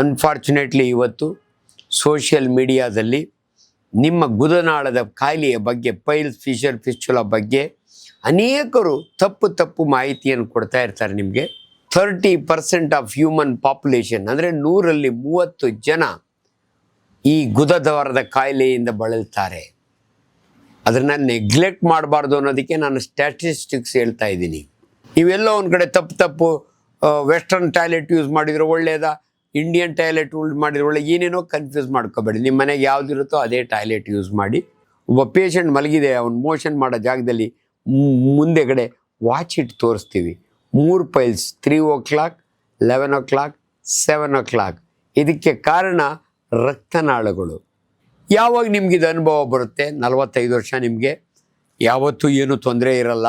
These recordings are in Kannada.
ಅನ್ಫಾರ್ಚುನೇಟ್ಲಿ ಇವತ್ತು ಸೋಷಿಯಲ್ ಮೀಡಿಯಾದಲ್ಲಿ ನಿಮ್ಮ ಗುದನಾಳದ ಕಾಯಿಲೆಯ ಬಗ್ಗೆ, ಪೈಲ್ಸ್, ಫಿಷರ್, ಫಿಸ್ಚುಲಾ ಬಗ್ಗೆ ಅನೇಕರು ತಪ್ಪು ಮಾಹಿತಿಯನ್ನು ಕೊಡ್ತಾ ಇರ್ತಾರೆ. ನಿಮಗೆ 30% ಆಫ್ ಹ್ಯೂಮನ್ ಪಾಪ್ಯುಲೇಷನ್ ಅಂದರೆ 100ರಲ್ಲಿ 30 ಜನ ಈ ಗುದದ್ವಾರದ ಕಾಯಿಲೆಯಿಂದ ಬಳಲ್ತಾರೆ. ಅದನ್ನು ನೆಗ್ಲೆಕ್ಟ್ ಮಾಡಬಾರ್ದು ಅನ್ನೋದಕ್ಕೆ ನಾನು ಸ್ಟ್ಯಾಟಿಸ್ಟಿಕ್ಸ್ ಹೇಳ್ತಾ ಇದ್ದೀನಿ. ಇವೆಲ್ಲ ಒಂದು ಕಡೆ ತಪ್ಪು ವೆಸ್ಟರ್ನ್ ಟಾಯ್ಲೆಟ್ ಯೂಸ್ ಮಾಡಿದರೆ ಒಳ್ಳೆಯದಾ, ಇಂಡಿಯನ್ ಟಾಯ್ಲೆಟ್ ಯೂಸ್ ಮಾಡಿದರೆ ಒಳ್ಳೆ, ಏನೇನೋ ಕನ್ಫ್ಯೂಸ್ ಮಾಡ್ಕೋಬೇಡಿ. ನಿಮ್ಮ ಮನೆಗೆ ಯಾವುದಿರುತ್ತೋ ಅದೇ ಟಾಯ್ಲೆಟ್ ಯೂಸ್ ಮಾಡಿ. ಒಬ್ಬ ಪೇಷಂಟ್ ಮಲಗಿದೆ, ಅವ್ನು ಮೋಷನ್ ಮಾಡೋ ಜಾಗದಲ್ಲಿ ಮುಂದೆಗಡೆ ವಾಚ್ ಇಟ್ಟು ತೋರಿಸ್ತೀವಿ. 3 ಪೈಲ್ಸ್ 3 o'clock, 11 o'clock, 7 o'clock. ಇದಕ್ಕೆ ಕಾರಣ ರಕ್ತನಾಳಗಳು. ಯಾವಾಗ ನಿಮಗಿದು ಅನುಭವ ಬರುತ್ತೆ, 45 ವರ್ಷ ನಿಮಗೆ ಯಾವತ್ತೂ ಏನೂ ತೊಂದರೆ ಇರಲ್ಲ.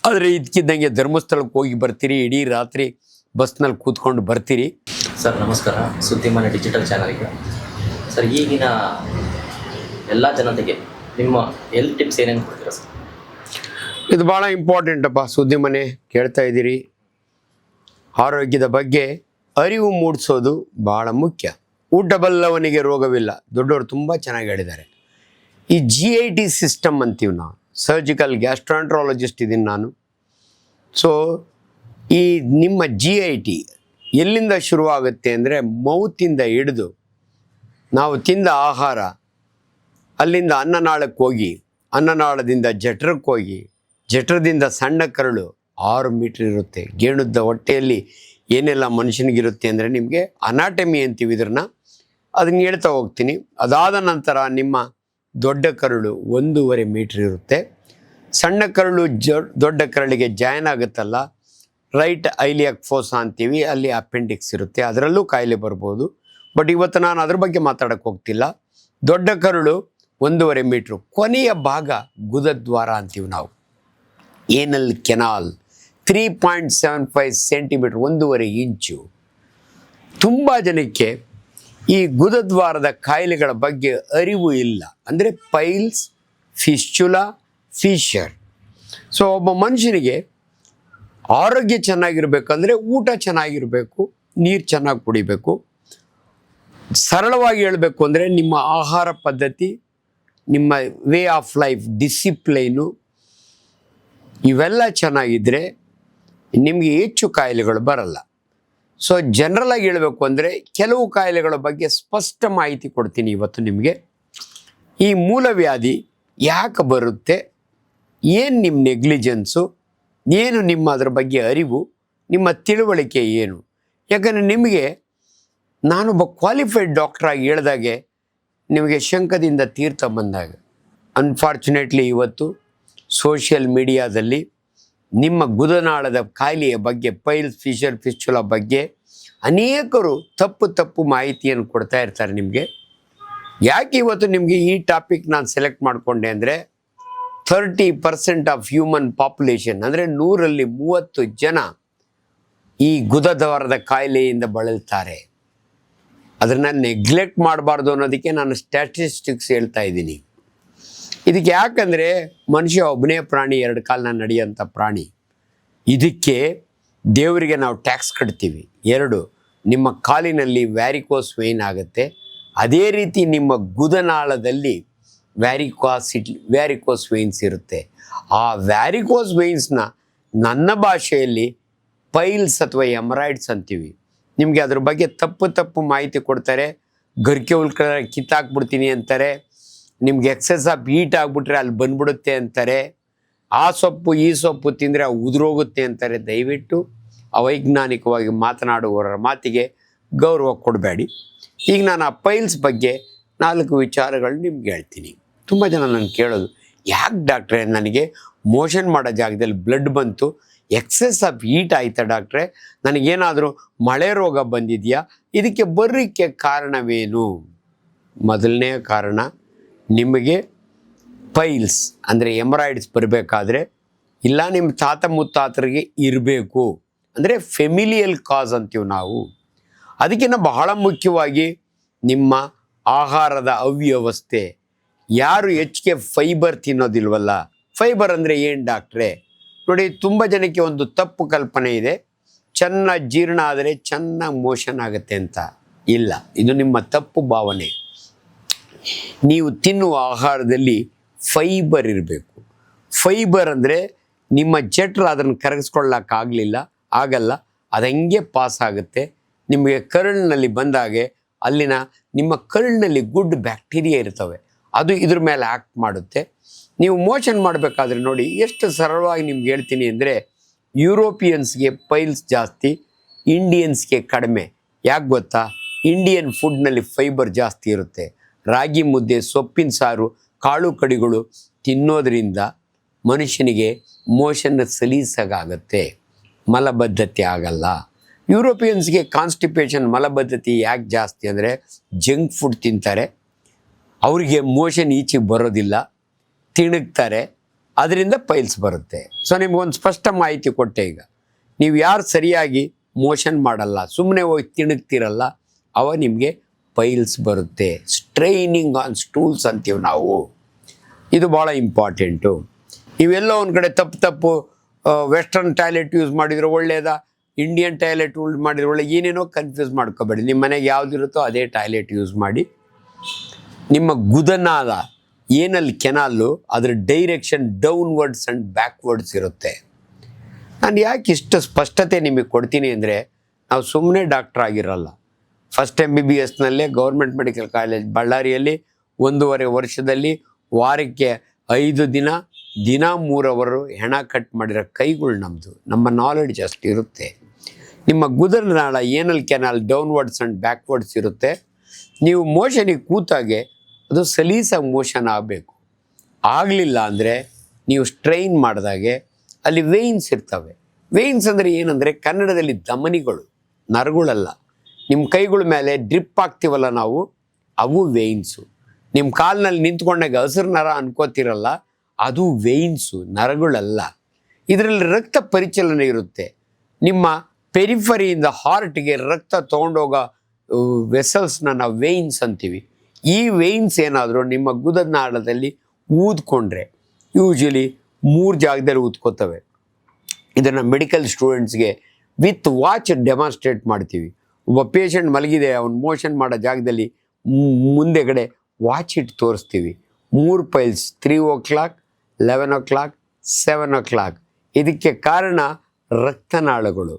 ಆದರೆ ಇದಕ್ಕಿದ್ದಂಗೆ ಧರ್ಮಸ್ಥಳಕ್ಕೆ ಹೋಗಿ ಬರ್ತೀರಿ, ಇಡೀ ರಾತ್ರಿ ಬಸ್ನಲ್ಲಿ ಕೂತ್ಕೊಂಡು ಬರ್ತೀರಿ. ಸರ್ ನಮಸ್ಕಾರ, ಸುದ್ದಿಮನೆ ಡಿಜಿಟಲ್ ಚಾನಲ್ಗೆ. ಸರ್, ಈಗಿನ ಎಲ್ಲ ಜನತೆಗೆ ನಿಮ್ಮ ಹೆಲ್ತ್ ಟಿಪ್ಸ್ ಏನೇನು ಕೊಡ್ತೀರಾ ಸರ್? ಇದು ಭಾಳ ಇಂಪಾರ್ಟೆಂಟಪ್ಪ. ಸುದ್ದಿಮನೆ ಕೇಳ್ತಾ ಇದ್ದೀರಿ. ಆರೋಗ್ಯದ ಬಗ್ಗೆ ಅರಿವು ಮೂಡಿಸೋದು ಭಾಳ ಮುಖ್ಯ. ಊಟ ಬಲ್ಲವನಿಗೆ ರೋಗವಿಲ್ಲ, ದೊಡ್ಡವರು ತುಂಬ ಚೆನ್ನಾಗಿ ಹೇಳಿದ್ದಾರೆ. ಈ GIT ಸಿಸ್ಟಮ್ ಅಂತೀವಿ ನಾವು, ಸರ್ಜಿಕಲ್ ಗ್ಯಾಸ್ಟ್ರಾಂಟ್ರಾಲಜಿಸ್ಟ್ ಇದ್ದೀನಿ ನಾನು. ಸೊ ಈ ನಿಮ್ಮ GIT ಎಲ್ಲಿಂದ ಶುರುವಾಗುತ್ತೆ ಅಂದರೆ, ಮೌತಿಂದ ಹಿಡಿದು ನಾವು ತಿಂದ ಆಹಾರ ಅಲ್ಲಿಂದ ಅನ್ನನಾಳಕ್ಕೆ ಹೋಗಿ, ಅನ್ನನಾಳದಿಂದ ಜಠರಕ್ಕೆ ಹೋಗಿ, ಜಠರದಿಂದ ಸಣ್ಣ ಕರಳು 6 ಮೀಟ್ರ್ ಇರುತ್ತೆ. ಗೇಣುದ್ದ ಹೊಟ್ಟೆಯಲ್ಲಿ ಏನೆಲ್ಲ ಮನುಷ್ಯನಿಗಿರುತ್ತೆ ಅಂದರೆ, ನಿಮಗೆ ಅನಾಟಮಿ ಅಂತೀವಿ ಇದನ್ನ, ಅದನ್ನ ಹೇಳ್ತಾ ಹೋಗ್ತೀನಿ. ಅದಾದ ನಂತರ ನಿಮ್ಮ ದೊಡ್ಡ ಕರಳು 1.5 ಮೀಟ್ರ್ ಇರುತ್ತೆ. ಸಣ್ಣ ಕರಳು ದೊಡ್ಡ ಕರಳಿಗೆ ಜಾಯಿನ್ ಆಗುತ್ತಲ್ಲ, ರೈಟ್ ಐಲಿಯಾಕ್ ಫೋಸಾ ಅಂತೀವಿ, ಅಲ್ಲಿ ಅಪೆಂಡಿಕ್ಸ್ ಇರುತ್ತೆ, ಅದರಲ್ಲೂ ಕಾಯಿಲೆ ಬರ್ಬೋದು. ಬಟ್ ಇವತ್ತು ನಾನು ಅದ್ರ ಬಗ್ಗೆ ಮಾತಾಡೋಕ್ಕೆ ಹೋಗ್ತಿಲ್ಲ. ದೊಡ್ಡ ಕರಳು 1.5 ಮೀಟ್ರು, ಕೊನೆಯ ಭಾಗ ಗುದದ್ವಾರ ಅಂತೀವಿ ನಾವು, ಏನಲ್ ಕೆನಾಲ್ 3.75 ಸೆಂಟಿಮೀಟ್ರ್, 1.5 ಇಂಚು. ತುಂಬ ಜನಕ್ಕೆ ಈ ಗುದದ್ವಾರದ ಕಾಯಿಲೆಗಳ ಬಗ್ಗೆ ಅರಿವು ಇಲ್ಲ. ಅಂದರೆ ಪೈಲ್ಸ್, ಫಿಸ್ಚುಲಾ, ಫಿಷರ್. ಸೊ ಒಬ್ಬ ಮನುಷ್ಯನಿಗೆ ಆರೋಗ್ಯ ಚೆನ್ನಾಗಿರಬೇಕಂದ್ರೆ ಊಟ ಚೆನ್ನಾಗಿರಬೇಕು, ನೀರು ಚೆನ್ನಾಗಿ ಕುಡಿಬೇಕು. ಸರಳವಾಗಿ ಹೇಳಬೇಕು ಅಂದರೆ ನಿಮ್ಮ ಆಹಾರ ಪದ್ಧತಿ, ನಿಮ್ಮ ವೇ ಆಫ್ ಲೈಫ್, ಡಿಸಿಪ್ಲೈನು, ಇವೆಲ್ಲ ಚೆನ್ನಾಗಿದ್ದರೆ ನಿಮಗೆ ಹೆಚ್ಚು ಕಾಯಿಲೆಗಳು ಬರಲ್ಲ. ಸೊ ಜನರಲಾಗಿ ಹೇಳಬೇಕು ಅಂದರೆ ಕೆಲವು ಕಾಯಿಲೆಗಳ ಬಗ್ಗೆ ಸ್ಪಷ್ಟ ಮಾಹಿತಿ ಕೊಡ್ತೀನಿ ಇವತ್ತು ನಿಮಗೆ. ಈ ಮೂಲವ್ಯಾಧಿ ಯಾಕೆ ಬರುತ್ತೆ, ಏನು ನಿಮ್ಮ ನೆಗ್ಲಿಜೆನ್ಸು, ಏನು ನಿಮ್ಮ ಅದರ ಬಗ್ಗೆ ಅರಿವು, ನಿಮ್ಮ ತಿಳುವಳಿಕೆ ಏನು. ಯಾಕಂದರೆ ನಿಮಗೆ ನಾನೊಬ್ಬ ಕ್ವಾಲಿಫೈಡ್ ಡಾಕ್ಟ್ರಾಗಿ ಹೇಳಿದಾಗೆ ನಿಮಗೆ ಶಂಕದಿಂದ ತೀರ್ಥ ಬಂದಾಗ. ಅನ್ಫಾರ್ಚುನೇಟ್ಲಿ ಇವತ್ತು ಸೋಷಿಯಲ್ ಮೀಡಿಯಾದಲ್ಲಿ ನಿಮ್ಮ ಗುದನಾಳದ ಕಾಯಿಲೆಯ ಬಗ್ಗೆ, ಪೈಲ್ಸ್, ಫಿಷರ್, ಫಿಸ್ಚುಲಾ ಬಗ್ಗೆ ಅನೇಕರು ತಪ್ಪು ಮಾಹಿತಿಯನ್ನು ಕೊಡ್ತಾ ಇರ್ತಾರೆ ನಿಮಗೆ. ಯಾಕೆ ಇವತ್ತು ನಿಮಗೆ ಈ ಟಾಪಿಕ್ ನಾನು ಸೆಲೆಕ್ಟ್ ಮಾಡಿಕೊಂಡೆ ಅಂದರೆ, 30% ಆಫ್ ಹ್ಯೂಮನ್ ಪಾಪ್ಯುಲೇಷನ್ ಅಂದರೆ 100ರಲ್ಲಿ 30 ಜನ ಈ ಗುದದ್ವಾರದ ಕಾಯಿಲೆಯಿಂದ ಬಳಲ್ತಾರೆ. ಅದನ್ನು ನೆಗ್ಲೆಕ್ಟ್ ಮಾಡಬಾರ್ದು ಅನ್ನೋದಕ್ಕೆ ನಾನು ಸ್ಟ್ಯಾಟಿಸ್ಟಿಕ್ಸ್ ಹೇಳ್ತಾ ಇದ್ದೀನಿ. ಇದಕ್ಕೆ ಯಾಕಂದರೆ ಮನುಷ್ಯ ಒಬ್ಬನೇ ಪ್ರಾಣಿ, 2 ಕಾಲನ್ನ ನಡೆಯೋಂಥ ಪ್ರಾಣಿ. ಇದಕ್ಕೆ ದೇವರಿಗೆ ನಾವು ಟ್ಯಾಕ್ಸ್ ಕಟ್ತೀವಿ. 2, ನಿಮ್ಮ ಕಾಲಿನಲ್ಲಿ ವ್ಯಾರಿಕೋಸ್ ವೇನ್ ಆಗುತ್ತೆ. ಅದೇ ರೀತಿ ನಿಮ್ಮ ಗುದನಾಳದಲ್ಲಿ ವ್ಯಾರಿಕೋಸ್ ವೇನ್ಸ್ ಇರುತ್ತೆ. ಆ ವ್ಯಾರಿಕೋಸ್ ವೇನ್ಸ್ನ ನನ್ನ ಭಾಷೆಯಲ್ಲಿ ಪೈಲ್ಸ್ ಅಥವಾ ಎಮರಾಯ್ಡ್ಸ್ ಅಂತೀವಿ. ನಿಮಗೆ ಅದ್ರ ಬಗ್ಗೆ ತಪ್ಪು ಮಾಹಿತಿ ಕೊಡ್ತಾರೆ. ಗರಿಕೆ ಉಳ್ಕೊಂಡ್ರೆ ಕಿತ್ತಾಕ್ಬಿಡ್ತೀನಿ ಅಂತಾರೆ. ನಿಮ್ಗೆ ಎಕ್ಸೆಸ್ ಆಫ್ ಹೀಟ್ ಆಗಿಬಿಟ್ರೆ ಅಲ್ಲಿ ಬಂದ್ಬಿಡುತ್ತೆ ಅಂತಾರೆ. ಆ ಸೊಪ್ಪು ಈ ಸೊಪ್ಪು ತಿಂದರೆ ಉದುರೋಗುತ್ತೆ ಅಂತಾರೆ. ದಯವಿಟ್ಟು ಅವೈಜ್ಞಾನಿಕವಾಗಿ ಮಾತನಾಡುವವರ ಮಾತಿಗೆ ಗೌರವ ಕೊಡಬೇಡಿ. ಈಗ ನಾನು ಆ ಪೈಲ್ಸ್ ಬಗ್ಗೆ 4 ವಿಚಾರಗಳು ನಿಮ್ಗೆ ಹೇಳ್ತೀನಿ. ತುಂಬ ಜನ ನನಗೆ ಕೇಳೋದು, ಯಾಕೆ ಡಾಕ್ಟ್ರೆ ನನಗೆ ಮೋಷನ್ ಮಾಡೋ ಜಾಗದಲ್ಲಿ ಬ್ಲಡ್ ಬಂತು, ಎಕ್ಸೆಸ್ ಆಫ್ ಹೀಟ್ ಆಯಿತಾ ಡಾಕ್ಟ್ರೆ, ನನಗೇನಾದರೂ ಮಳೆ ರೋಗ ಬಂದಿದೆಯಾ, ಇದಕ್ಕೆ ಬರೋಕ್ಕೆ ಕಾರಣವೇನು? ಮೊದಲನೆಯ ಕಾರಣ, ನಿಮಗೆ ಪೈಲ್ಸ್ ಅಂದರೆ ಎಮರಾಯ್ಡ್ಸ್ ಬರಬೇಕಾದ್ರೆ ಇಲ್ಲ ನಿಮ್ಮ ತಾತ ಮುತ್ತಾತರಿಗೆ ಇರಬೇಕು. ಅಂದರೆ ಫೆಮಿಲಿಯಲ್ ಕಾಸ್ ಅಂತೀವಿ ನಾವು. ಅದಕ್ಕಿಂತ ಬಹಳ ಮುಖ್ಯವಾಗಿ ನಿಮ್ಮ ಆಹಾರದ ಅವ್ಯವಸ್ಥೆ. ಯಾರು ಹೆಚ್ಚಿಗೆ ಫೈಬರ್ ತಿನ್ನೋದಿಲ್ವಲ್ಲ. ಫೈಬರ್ ಅಂದರೆ ಏನು ಡಾಕ್ಟ್ರೆ? ನೋಡಿ, ತುಂಬ ಜನಕ್ಕೆ ಒಂದು ತಪ್ಪು ಕಲ್ಪನೆ ಇದೆ. ಚೆನ್ನಾಗಿ ಜೀರ್ಣ ಆದರೆ ಚೆನ್ನಾಗಿ ಮೋಷನ್ ಆಗುತ್ತೆ ಅಂತ ಇಲ್ಲ. ಇದು ನಿಮ್ಮ ತಪ್ಪು ಭಾವನೆ. ನೀವು ತಿನ್ನುವ ಆಹಾರದಲ್ಲಿ ಫೈಬರ್ ಇರಬೇಕು. ಫೈಬರ್ ಅಂದರೆ ನಿಮ್ಮ ಜಠರ ಅದನ್ನು ಕರಗಿಸ್ಕೊಳ್ಳೋಕ್ಕಾಗಲಿಲ್ಲ, ಆಗಲ್ಲ, ಅದು ಹಂಗೆ ಪಾಸ್ ಆಗುತ್ತೆ. ನಿಮಗೆ ಕರುಳಿನಲ್ಲಿ ಬಂದಾಗೆ ಅಲ್ಲಿನ ನಿಮ್ಮ ಕರುಳಿನಲ್ಲಿ ಗುಡ್ ಬ್ಯಾಕ್ಟೀರಿಯಾ ಇರ್ತವೆ, ಅದು ಇದ್ರ ಮೇಲೆ ಆ್ಯಕ್ಟ್ ಮಾಡುತ್ತೆ. ನೀವು ಮೋಷನ್ ಮಾಡಬೇಕಾದ್ರೆ ನೋಡಿ ಎಷ್ಟು ಸರಳವಾಗಿ ನಿಮ್ಗೆ ಹೇಳ್ತೀನಿ ಅಂದರೆ, ಯುರೋಪಿಯನ್ಸ್ಗೆ ಪೈಲ್ಸ್ ಜಾಸ್ತಿ, ಇಂಡಿಯನ್ಸ್ಗೆ ಕಡಿಮೆ. ಯಾಕೆ ಗೊತ್ತಾ? ಇಂಡಿಯನ್ ಫುಡ್ನಲ್ಲಿ ಫೈಬರ್ ಜಾಸ್ತಿ ಇರುತ್ತೆ. ರಾಗಿ ಮುದ್ದೆ, ಸೊಪ್ಪಿನ ಸಾರು, ಕಾಳು ಕಡಿಗಳು ತಿನ್ನೋದ್ರಿಂದ ಮನುಷ್ಯನಿಗೆ ಮೋಷನ್ ಸಲೀಸಾಗುತ್ತೆ, ಮಲಬದ್ಧತೆ ಆಗಲ್ಲ. ಯುರೋಪಿಯನ್ಸ್ಗೆ ಕಾನ್ಸ್ಟಿಪೇಷನ್, ಮಲಬದ್ಧತೆ ಯಾಕೆ ಜಾಸ್ತಿ ಅಂದರೆ ಜಂಕ್ ಫುಡ್ ತಿಂತಾರೆ, ಅವರಿಗೆ ಮೋಷನ್ ಈಚೆಗೆ ಬರೋದಿಲ್ಲ, ತಿಣುಕ್ತಾರೆ, ಅದರಿಂದ ಪೈಲ್ಸ್ ಬರುತ್ತೆ. ಸೊ ನಿಮಗೊಂದು ಸ್ಪಷ್ಟ ಮಾಹಿತಿ ಕೊಟ್ಟೆ. ಈಗ ನೀವು ಯಾರು ಸರಿಯಾಗಿ ಮೋಷನ್ ಮಾಡಲ್ಲ, ಸುಮ್ಮನೆ ಹೋಗಿ ತಿಣುಕ್ತಿರಲ್ಲ, ಅವ ನಿಮಗೆ ಪೈಲ್ಸ್ ಬರುತ್ತೆ. ಸ್ಟ್ರೈನಿಂಗ್ ಆನ್ ಸ್ಟೂಲ್ಸ್ ಅಂತೀವಿ ನಾವು. ಇದು ಭಾಳ ಇಂಪಾರ್ಟೆಂಟು. ನೀವೆಲ್ಲೋ ಒಂದು ಕಡೆ ತಪ್ಪು ವೆಸ್ಟರ್ನ್ ಟಾಯ್ಲೆಟ್ ಯೂಸ್ ಮಾಡಿದರೆ ಒಳ್ಳೆಯದಾ, ಇಂಡಿಯನ್ ಟಾಯ್ಲೆಟ್ ಯೂಸ್ ಮಾಡಿದರೆ ಒಳ್ಳೆ, ಏನೇನೋ ಕನ್ಫ್ಯೂಸ್ ಮಾಡ್ಕೋಬೇಡಿ. ನಿಮ್ಮ ಮನೆಗೆ ಯಾವುದಿರುತ್ತೋ ಅದೇ ಟಾಯ್ಲೆಟ್ ಯೂಸ್ ಮಾಡಿ. ನಿಮ್ಮ ಗುದನಾಳ ಏನಲ್ಲಿ ಕೆನಾಲು, ಅದರ ಡೈರೆಕ್ಷನ್ ಡೌನ್ವರ್ಡ್ಸ್ ಆ್ಯಂಡ್ ಬ್ಯಾಕ್ವರ್ಡ್ಸ್ ಇರುತ್ತೆ. ನಾನು ಯಾಕೆ ಇಷ್ಟು ಸ್ಪಷ್ಟತೆ ನಿಮಗೆ ಕೊಡ್ತೀನಿ ಅಂದರೆ, ನಾವು ಸುಮ್ಮನೆ ಡಾಕ್ಟ್ರ್ ಆಗಿರಲ್ಲ. ಫಸ್ಟ್ MBBSನಲ್ಲೇ ಗೌರ್ಮೆಂಟ್ ಮೆಡಿಕಲ್ ಕಾಲೇಜ್ ಬಳ್ಳಾರಿಯಲ್ಲಿ 1.5 ವರ್ಷದಲ್ಲಿ ವಾರಕ್ಕೆ 5 ದಿನ 3 ಅವರು ಹೆಣ ಕಟ್ ಮಾಡಿರೋ ಕೈಗಳು ನಮ್ಮದು. ನಮ್ಮ ನಾಲೆಡ್ಜ್ ಅಷ್ಟು ಇರುತ್ತೆ. ನಿಮ್ಮ ಗುದನಾಳ ಏನಲ್ಲಿ ಕೆನಾಲ್ ಡೌನ್ವರ್ಡ್ಸ್ ಆ್ಯಂಡ್ ಬ್ಯಾಕ್ವರ್ಡ್ಸ್ ಇರುತ್ತೆ. ನೀವು ಮೋಷನಿಗೆ ಕೂತಾಗೆ ಅದು ಸಲೀಸಾಗಿ ಮೋಷನ್ ಆಗಬೇಕು. ಆಗಲಿಲ್ಲ ಅಂದರೆ ನೀವು ಸ್ಟ್ರೈನ್ ಮಾಡಿದಾಗೆ ಅಲ್ಲಿ ವೇಯ್ನ್ಸ್ ಇರ್ತವೆ. ವೇಯ್ನ್ಸ್ ಅಂದರೆ ಏನಂದರೆ ಕನ್ನಡದಲ್ಲಿ ಧಮನಿಗಳು, ನರಗಳಲ್ಲ. ನಿಮ್ಮ ಕೈಗಳ ಮೇಲೆ ಡ್ರಿಪ್ ಆಗ್ತೀವಲ್ಲ ನಾವು, ಅವು ವೇಯ್ನ್ಸು. ನಿಮ್ಮ ಕಾಲಿನಲ್ಲಿ ನಿಂತ್ಕೊಂಡಾಗ ಹಸಿರು ನರ ಅನ್ಕೋತಿರಲ್ಲ, ಅದು ವೇಯ್ನ್ಸು, ನರಗಳಲ್ಲ. ಇದರಲ್ಲಿ ರಕ್ತ ಪರಿಚಲನೆ ಇರುತ್ತೆ. ನಿಮ್ಮ ಪೆರಿಫರಿಯಿಂದ ಹಾರ್ಟ್ಗೆ ರಕ್ತ ತೊಗೊಂಡೋಗೋ ವೆಸಲ್ಸ್ನ ನಾವು ವೇಯ್ನ್ಸ್ ಅಂತೀವಿ. ಈ ವೇಯ್ನ್ಸ್ ಏನಾದರೂ ನಿಮ್ಮ ಗುದನಾಳದಲ್ಲಿ ಊದ್ಕೊಂಡ್ರೆ, ಯೂಶ್ವಲಿ 3 ಜಾಗದಲ್ಲಿ ಊದ್ಕೋತವೆ. ಇದನ್ನು ಮೆಡಿಕಲ್ ಸ್ಟೂಡೆಂಟ್ಸ್ಗೆ ವಿತ್ ವಾಚ್ ಡೆಮಾನ್ಸ್ಟ್ರೇಟ್ ಮಾಡ್ತೀವಿ. ಒಬ್ಬ ಪೇಷಂಟ್ ಮಲಗಿದೆ, ಅವ್ನು ಮೋಷನ್ ಮಾಡೋ ಜಾಗದಲ್ಲಿ ಮುಂದೆಗಡೆ ವಾಚ್ ಇಟ್ಟು ತೋರಿಸ್ತೀವಿ. 3 ಪೈಲ್ಸ್, 3 o'clock, 11 o'clock, 7 o'clock. ಇದಕ್ಕೆ ಕಾರಣ ರಕ್ತನಾಳಗಳು.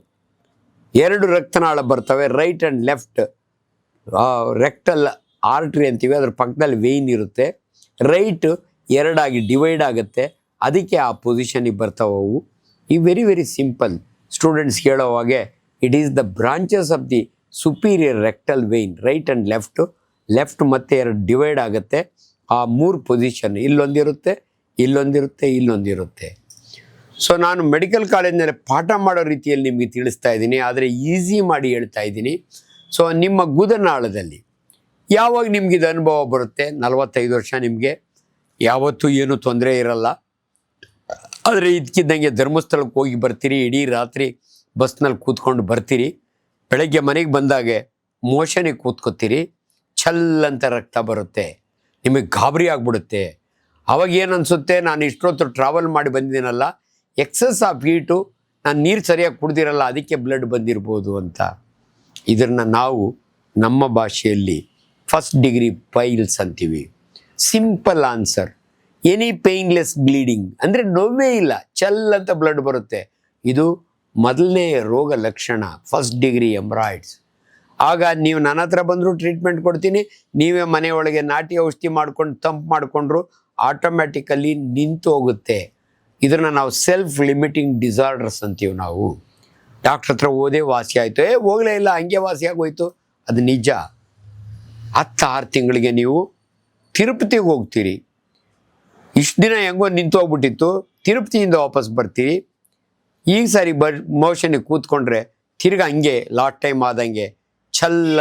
2 ರಕ್ತನಾಳ ಬರ್ತವೆ, right and left. Rectal artery ಅಂತೀವಿ, ಅದ್ರ ಪಕ್ಕದಲ್ಲಿ ವೇಯ್ನ್ ಇರುತ್ತೆ. ರೈಟ್ 2 ಆಗಿ ಡಿವೈಡ್ ಆಗುತ್ತೆ, ಅದಕ್ಕೆ ಆ ಪೊಸಿಷನಿಗೆ ಬರ್ತಾವವು. ಈ ವೆರಿ ಸಿಂಪಲ್. ಸ್ಟೂಡೆಂಟ್ಸ್ ಹೇಳೋ ಹಾಗೆ it is the branches of the superior rectal Wayne, right and left ಮತ್ತೆ 2 ಡಿವೈಡ್ ಆಗುತ್ತೆ. ಆ 3 ಪೊಸಿಷನ್, ಇಲ್ಲೊಂದಿರುತ್ತೆ, ಇಲ್ಲೊಂದಿರುತ್ತೆ. ಸೊ ನಾನು ಮೆಡಿಕಲ್ ಕಾಲೇಜಿನಲ್ಲಿ ಪಾಠ ಮಾಡೋ ರೀತಿಯಲ್ಲಿ ನಿಮಗೆ ತಿಳಿಸ್ತಾ ಇದ್ದೀನಿ, ಆದರೆ ಈಸಿ ಮಾಡಿ ಹೇಳ್ತಾ ಇದ್ದೀನಿ. ಸೊ ನಿಮ್ಮ ಗುದನಾಳದಲ್ಲಿ ಯಾವಾಗ ನಿಮ್ಗೆ ಇದು ಅನುಭವ ಬರುತ್ತೆ, 45 ವರ್ಷ ನಿಮಗೆ ಯಾವತ್ತೂ ಏನೂ ತೊಂದರೆ ಇರಲ್ಲ. ಆದರೆ ಇದಕ್ಕಿದ್ದಂಗೆ ಧರ್ಮಸ್ಥಳಕ್ಕೆ ಹೋಗಿ ಬರ್ತೀರಿ, ಇಡೀ ರಾತ್ರಿ ಬಸ್ನಲ್ಲಿ ಕೂತ್ಕೊಂಡು ಬರ್ತೀರಿ, ಬೆಳಗ್ಗೆ ಮನೆಗೆ ಬಂದಾಗೆ ಮೋಷನಿಗೆ ಕೂತ್ಕೋತೀರಿ, ಛಲ್ಲಂತ ರಕ್ತ ಬರುತ್ತೆ, ನಿಮಗೆ ಗಾಬರಿ ಆಗಿಬಿಡುತ್ತೆ. ಅವಾಗ ಏನು ಅನಿಸುತ್ತೆ, ನಾನು ಇಷ್ಟೊತ್ತು ಟ್ರಾವೆಲ್ ಮಾಡಿ ಬಂದಿದ್ದೀನಲ್ಲ, ಎಕ್ಸಸ್ ಆಫ್ ಹೀಟು, ನಾನು ನೀರು ಸರಿಯಾಗಿ ಕುಡ್ದಿರಲ್ಲ, ಅದಕ್ಕೆ ಬ್ಲಡ್ ಬಂದಿರ್ಬೋದು ಅಂತ. ಇದನ್ನು ನಾವು ನಮ್ಮ ಭಾಷೆಯಲ್ಲಿ ಫಸ್ಟ್ ಡಿಗ್ರಿ ಪೈಲ್ಸ್ ಅಂತೀವಿ. Simple answer, any painless bleeding ಅಂದರೆ ನೋವೇ ಇಲ್ಲ, ಅಂತ ಬ್ಲಡ್ ಬರುತ್ತೆ. ಇದು ಮೊದಲನೇ ರೋಗ ಲಕ್ಷಣ, ಫಸ್ಟ್ ಡಿಗ್ರಿ ಎಂಬ್ರಾಯ್ಡ್ಸ್. ಆಗ ನೀವು ನನ್ನ ಹತ್ರ ಬಂದರೂ ಟ್ರೀಟ್ಮೆಂಟ್ ಕೊಡ್ತೀನಿ, ನೀವೇ ಮನೆಯೊಳಗೆ ನಾಟಿ ಔಷಧಿ ಮಾಡ್ಕೊಂಡು ತಂಪು ಮಾಡಿಕೊಂಡ್ರು ಆಟೋಮ್ಯಾಟಿಕಲಿ ನಿಂತು ಹೋಗುತ್ತೆ. ಇದನ್ನು ನಾವು ಸೆಲ್ಫ್ ಲಿಮಿಟಿಂಗ್ ಡಿಸಾರ್ಡರ್ಸ್ ಅಂತೀವಿ. ನಾವು ಡಾಕ್ಟ್ರ್ ಹತ್ರ ಓದೇ ವಾಸಿ ಆಯಿತು, ಹೋಗಲೇ ಇಲ್ಲ, ಹಂಗೆ ವಾಸಿ ಆಗೋಯ್ತು, ಅದು ನಿಜ. 6 ತಿಂಗಳಿಗೆ ನೀವು ತಿರುಪತಿಗೆ ಹೋಗ್ತೀರಿ, ಇಷ್ಟು ದಿನ ಹೆಂಗೋ ನಿಂತು ಹೋಗ್ಬಿಟ್ಟಿತ್ತು, ತಿರುಪತಿಯಿಂದ ವಾಪಸ್ ಬರ್ತೀರಿ. ಈಗ ಸಾರಿ ಮೋಷನಿಗೆ ಕೂತ್ಕೊಂಡ್ರೆ ತಿರ್ಗಿ ಹಂಗೆ ಲಾಸ್ಟ್ ಟೈಮ್ ಆದಂಗೆ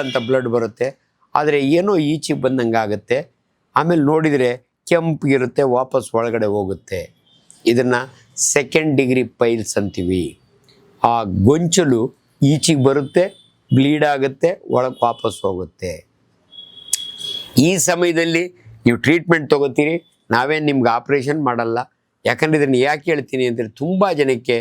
ಅಂತ ಬ್ಲಡ್ ಬರುತ್ತೆ. ಆದರೆ ಏನೋ ಈಚೆಗೆ ಬಂದಂಗೆ ಆಗುತ್ತೆ. ಆಮೇಲೆ ನೋಡಿದರೆ ಕೆಂಪಿಗಿರುತ್ತೆ, ವಾಪಸ್ ಒಳಗಡೆ ಹೋಗುತ್ತೆ. ಇದನ್ನು ಸೆಕೆಂಡ್ ಡಿಗ್ರಿ ಪೈಲ್ಸ್ ಅಂತೀವಿ. ಆ ಗೊಂಚಲು ಈಚೆಗೆ ಬರುತ್ತೆ, ಬ್ಲೀಡ್ ಆಗುತ್ತೆ, ಒಳಗೆ ವಾಪಸ್ ಹೋಗುತ್ತೆ. ಈ ಸಮಯದಲ್ಲಿ ನೀವು ಟ್ರೀಟ್ಮೆಂಟ್ ತೊಗೋತೀರಿ, ನಾವೇನು ನಿಮ್ಗೆ ಆಪ್ರೇಷನ್ ಮಾಡಲ್ಲ. ಯಾಕಂದರೆ ಇದನ್ನು ಯಾಕೆ ಹೇಳ್ತೀನಿ ಅಂದರೆ, ತುಂಬ ಜನಕ್ಕೆ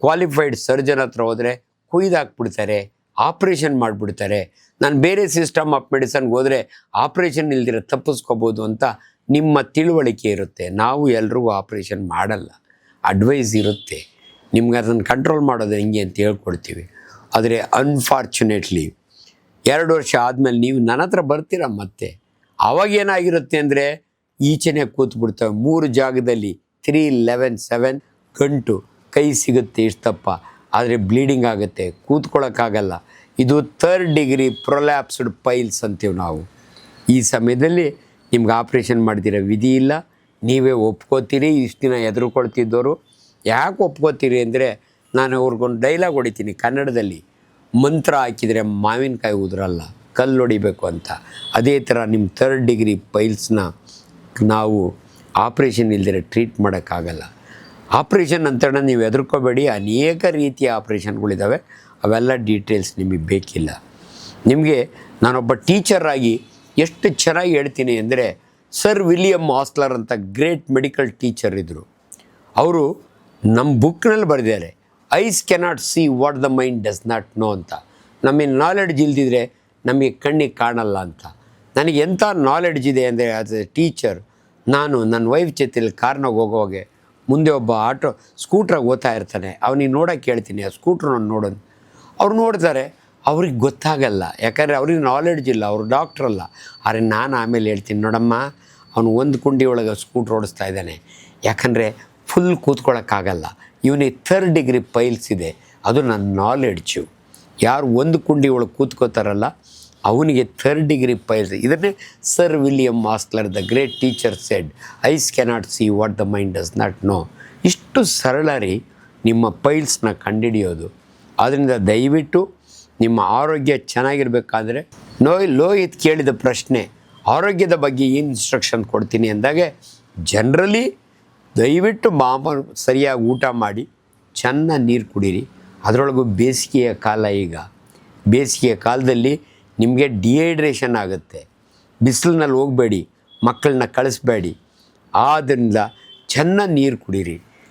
ಕ್ವಾಲಿಫೈಡ್ ಸರ್ಜನ್ ಹತ್ರ ಹೋದರೆ ಕೊಯ್ದಾಕ್ಬಿಡ್ತಾರೆ, ಆಪ್ರೇಷನ್ ಮಾಡಿಬಿಡ್ತಾರೆ. ನಾನು ಬೇರೆ ಸಿಸ್ಟಮ್ ಆಫ್ ಮೆಡಿಸನ್ಗೆ ಹೋದರೆ ಆಪ್ರೇಷನ್ ಇಲ್ದಿರ ತಪ್ಪಿಸ್ಕೋಬೋದು ಅಂತ ನಿಮ್ಮ ತಿಳುವಳಿಕೆ ಇರುತ್ತೆ. ನಾವು ಎಲ್ರಿಗೂ ಆಪ್ರೇಷನ್ ಮಾಡಲ್ಲ, ಅಡ್ವೈಸ್ ಇರುತ್ತೆ. ನಿಮ್ಗೆ ಅದನ್ನು ಕಂಟ್ರೋಲ್ ಮಾಡೋದು ಹೆಂಗೆ ಅಂತ ಹೇಳ್ಕೊಡ್ತೀವಿ. ಆದರೆ ಅನ್ಫಾರ್ಚುನೇಟ್ಲಿ 2 ವರ್ಷ ಆದಮೇಲೆ ನೀವು ನನ್ನ ಹತ್ರ ಬರ್ತೀರ ಮತ್ತೆ. ಅವಾಗೇನಾಗಿರುತ್ತೆ ಅಂದರೆ ಈಚೆನೇ ಕೂತ್ಬಿಡ್ತವೆ 3 ಜಾಗದಲ್ಲಿ 3, 11, 7 ಗಂಟು ಕೈ ಸಿಗುತ್ತೆ ಇಷ್ಟಪ್ಪ. ಆದರೆ ಬ್ಲೀಡಿಂಗ್ ಆಗುತ್ತೆ, ಕೂತ್ಕೊಳ್ಳೋಕ್ಕಾಗಲ್ಲ. ಇದು 3rd ಡಿಗ್ರಿ ಪ್ರೊಲ್ಯಾಪ್ಸ್ಡ್ ಪೈಲ್ಸ್ ಅಂತೀವಿ ನಾವು. ಈ ಸಮಯದಲ್ಲಿ ನಿಮ್ಗೆ ಆಪ್ರೇಷನ್ ಮಾಡ್ತಿರೋ ವಿಧಿ ಇಲ್ಲ. ನೀವೇ ಒಪ್ಕೋತೀರಿ. ಇಷ್ಟು ದಿನ ಎದುರುಕೊಳ್ತಿದ್ದವರು ಯಾಕೆ ಒಪ್ಕೋತೀರಿ ಅಂದರೆ, ನಾನು ಅವ್ರಿಗೊಂದು ಡೈಲಾಗ್ ಹೊಡಿತೀನಿ ಕನ್ನಡದಲ್ಲಿ, ಮಂತ್ರ ಹಾಕಿದರೆ ಮಾವಿನಕಾಯಿ ಉದುರಲ್ಲ, ಕಲ್ಲು ಹೊಡಿಬೇಕು ಅಂತ. ಅದೇ ಥರ ನಿಮ್ಮ 3rd ಡಿಗ್ರಿ ಪೈಲ್ಸ್ನ ನಾವು ಆಪ್ರೇಷನ್ ಇಲ್ದಿರ ಟ್ರೀಟ್ ಮಾಡೋಕ್ಕಾಗಲ್ಲ. ಆಪ್ರೇಷನ್ ಅಂತೇಳಿ ನೀವು ಹೆದರ್ಕೋಬೇಡಿ, ಅನೇಕ ರೀತಿಯ ಆಪ್ರೇಷನ್ಗಳಿದ್ದಾವೆ. ಅವೆಲ್ಲ ಡೀಟೇಲ್ಸ್ ನಿಮಗೆ ಬೇಕಿಲ್ಲ. ನಿಮಗೆ ನಾನೊಬ್ಬ ಟೀಚರಾಗಿ ಎಷ್ಟು ಚೆನ್ನಾಗಿ ಹೇಳ್ತೀನಿ ಅಂದರೆ, ಸರ್ ವಿಲಿಯಮ್ ಆಸ್ಲರ್ ಅಂತ ಗ್ರೇಟ್ ಮೆಡಿಕಲ್ ಟೀಚರ್ ಇದ್ದರು. ಅವರು ನಮ್ಮ ಬುಕ್ನಲ್ಲಿ ಬರೆದಿದ್ದಾರೆ, eyes cannot see what the mind does not know ಅಂತ. ನಮಗೆ ನಾಲೆಡ್ಜ್ ಇಲ್ದಿದ್ರೆ ನಮಗೆ ಕಣ್ಣಿಗೆ ಕಾಣಲ್ಲ ಅಂತ. ನನಗೆ ಎಂಥ ನಾಲೆಡ್ಜ್ ಇದೆ ಅಂದರೆ, ಆಸ್ ಎ ಟೀಚರ್ ನಾನು ನನ್ನ ವೈಫ್ ಜೊತೆಲಿ ಕಾರ್ನಾಗ ಹೋಗೋವಾಗೆ ಮುಂದೆ ಒಬ್ಬ ಸ್ಕೂಟ್ರಾಗ ಓದ್ತಾ ಇರ್ತಾನೆ. ಅವನಿಗೆ ನೋಡೋಕ್ಕೆ ಹೇಳ್ತೀನಿ, ಆ ಸ್ಕೂಟ್ರನ್ನ ನೋಡೋದು. ಅವ್ರು ನೋಡ್ತಾರೆ, ಅವ್ರಿಗೆ ಗೊತ್ತಾಗಲ್ಲ, ಯಾಕಂದರೆ ಅವ್ರಿಗೆ ನಾಲೆಡ್ಜ್ ಇಲ್ಲ, ಅವರು ಡಾಕ್ಟ್ರಲ್ಲ. ಆದರೆ ನಾನು ಆಮೇಲೆ ಹೇಳ್ತೀನಿ, ನೋಡಮ್ಮ ಅವನು ಒಂದು ಕುಂಡಿ ಒಳಗೆ ಸ್ಕೂಟ್ರ್ ಓಡಿಸ್ತಾ ಇದ್ದಾನೆ, ಯಾಕಂದರೆ ಫುಲ್ ಕೂತ್ಕೊಳ್ಳೋಕ್ಕಾಗಲ್ಲ. ಇವನಿಗೆ 3rd ಡಿಗ್ರಿ ಪೈಲ್ಸ್ ಇದೆ, ಅದು ನನ್ನ ನಾಲೆಡ್ಜು. ಯಾರು ಒಂದು ಕುಂಡಿ ಒಳಗೆ ಕೂತ್ಕೋತಾರಲ್ಲ ಅವನಿಗೆ 3rd ಡಿಗ್ರಿ ಪೈಲ್ಸ್. ಇದನ್ನೇ sir William Osler the great teacher said, eyes cannot see what the mind does not know. ಇಷ್ಟು ಸರಳ ರೀ ನಿಮ್ಮ ಪೈಲ್ಸ್ನ ಕಂಡುಹಿಡಿಯೋದು. ಆದ್ದರಿಂದ ದಯವಿಟ್ಟು ನಿಮ್ಮ ಆರೋಗ್ಯ ಚೆನ್ನಾಗಿರಬೇಕಾದ್ರೆ ಲೋಹಿತ್ ಕೇಳಿದ ಪ್ರಶ್ನೆ, ಆರೋಗ್ಯದ ಬಗ್ಗೆ ಏನು ಇನ್ಸ್ಟ್ರಕ್ಷನ್ ಕೊಡ್ತೀನಿ ಅಂದಾಗೆ, ಜನರಲಿ ದಯವಿಟ್ಟು ಸರಿಯಾಗಿ ಊಟ ಮಾಡಿ, ಚೆನ್ನಾಗಿ ನೀರು ಕುಡೀರಿ. ಅದರೊಳಗೂ ಬೇಸಿಗೆಯ ಕಾಲ. ಈಗ ಬೇಸಿಗೆಯ ಕಾಲದಲ್ಲಿ ನಿಮಗೆ ಡಿಹೈಡ್ರೇಷನ್ ಆಗುತ್ತೆ. ಬಿಸಿಲಿನಲ್ಲಿ ಹೋಗಬೇಡಿ, ಮಕ್ಕಳನ್ನ ಕಳಿಸ್ಬೇಡಿ. ಆದ್ದರಿಂದ ಚೆನ್ನಾಗಿ ನೀರು ಕುಡೀರಿ.